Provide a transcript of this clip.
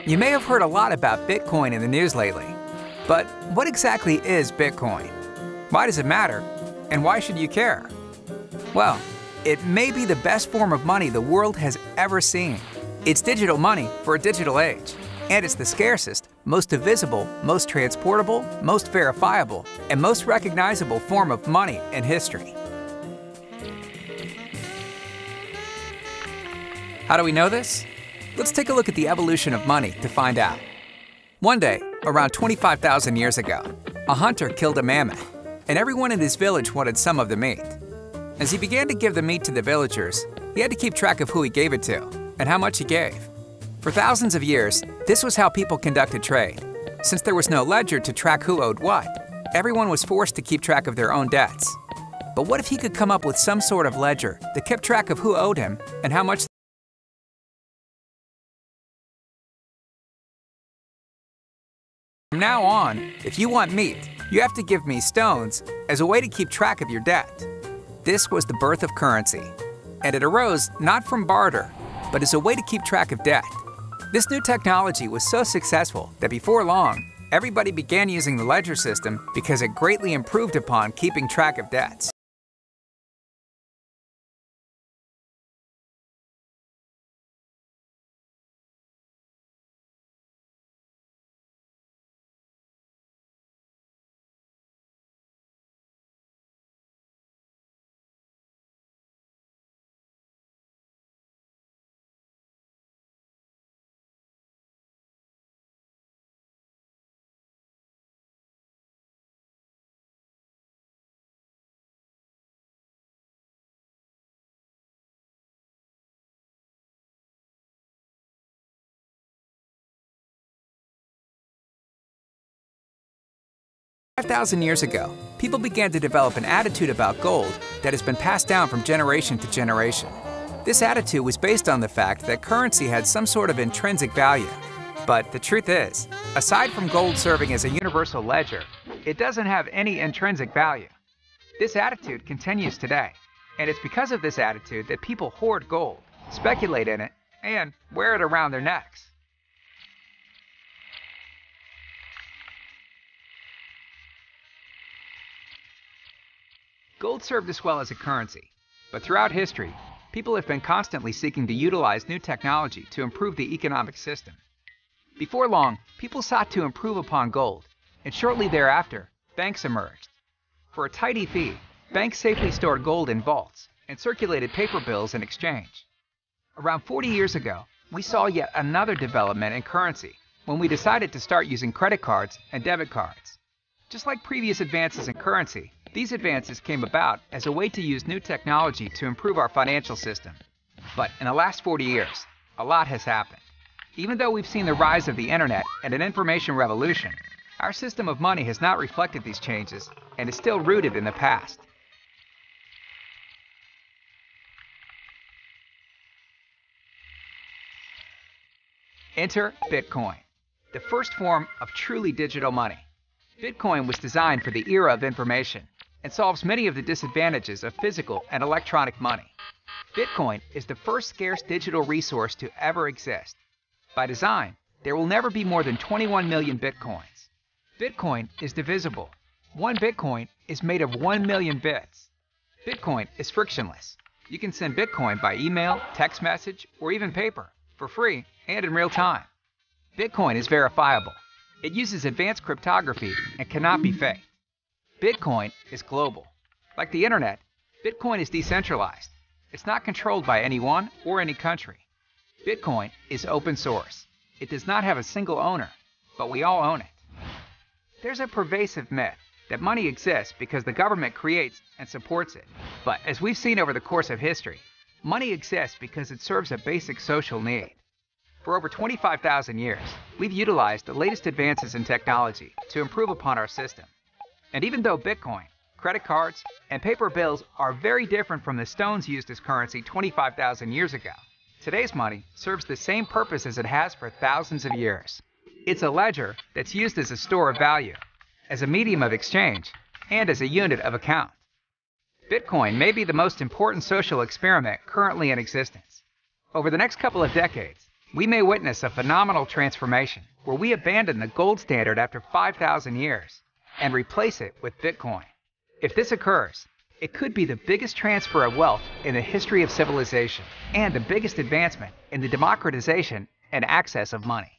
You may have heard a lot about Bitcoin in the news lately. But what exactly is Bitcoin? Why does it matter? And why should you care? Well, it may be the best form of money the world has ever seen. It's digital money for a digital age. And it's the scarcest, most divisible, most transportable, most verifiable, and most recognizable form of money in history. How do we know this? Let's take a look at the evolution of money to find out. One day, around 25,000 years ago, a hunter killed a mammoth, and everyone in his village wanted some of the meat. As he began to give the meat to the villagers, he had to keep track of who he gave it to and how much he gave. For thousands of years, this was how people conducted trade. Since there was no ledger to track who owed what, everyone was forced to keep track of their own debts. But what if he could come up with some sort of ledger that kept track of who owed him and how much? From now on, if you want meat, you have to give me stones as a way to keep track of your debt. This was the birth of currency, and it arose not from barter, but as a way to keep track of debt. This new technology was so successful that before long, everybody began using the ledger system because it greatly improved upon keeping track of debts. Five 5,000 years ago, people began to develop an attitude about gold that has been passed down from generation to generation. This attitude was based on the fact that currency had some sort of intrinsic value. But the truth is, aside from gold serving as a universal ledger, it doesn't have any intrinsic value. This attitude continues today, and it's because of this attitude that people hoard gold, speculate in it, and wear it around their necks. Gold served us well as a currency, but throughout history, people have been constantly seeking to utilize new technology to improve the economic system. Before long, people sought to improve upon gold, and shortly thereafter, banks emerged. For a tidy fee, banks safely stored gold in vaults and circulated paper bills in exchange. Around 40 years ago, we saw yet another development in currency when we decided to start using credit cards and debit cards. Just like previous advances in currency, these advances came about as a way to use new technology to improve our financial system. But in the last 40 years, a lot has happened. Even though we've seen the rise of the internet and an information revolution, our system of money has not reflected these changes and is still rooted in the past. Enter Bitcoin, the first form of truly digital money. Bitcoin was designed for the era of information and solves many of the disadvantages of physical and electronic money. Bitcoin is the first scarce digital resource to ever exist. By design, there will never be more than 21 million Bitcoins. Bitcoin is divisible. One Bitcoin is made of 1 million bits. Bitcoin is frictionless. You can send Bitcoin by email, text message, or even paper, for free and in real time. Bitcoin is verifiable. It uses advanced cryptography and cannot be faked. Bitcoin is global. Like the internet, Bitcoin is decentralized. It's not controlled by anyone or any country. Bitcoin is open source. It does not have a single owner, but we all own it. There's a pervasive myth that money exists because the government creates and supports it. But as we've seen over the course of history, money exists because it serves a basic social need. For over 25,000 years, we've utilized the latest advances in technology to improve upon our system. And even though Bitcoin, credit cards, and paper bills are very different from the stones used as currency 25,000 years ago, today's money serves the same purpose as it has for thousands of years. It's a ledger that's used as a store of value, as a medium of exchange, and as a unit of account. Bitcoin may be the most important social experiment currently in existence. Over the next couple of decades, We may witness a phenomenal transformation where we abandon the gold standard after 5,000 years and replace it with Bitcoin. If this occurs, it could be the biggest transfer of wealth in the history of civilization and the biggest advancement in the democratization and access of money.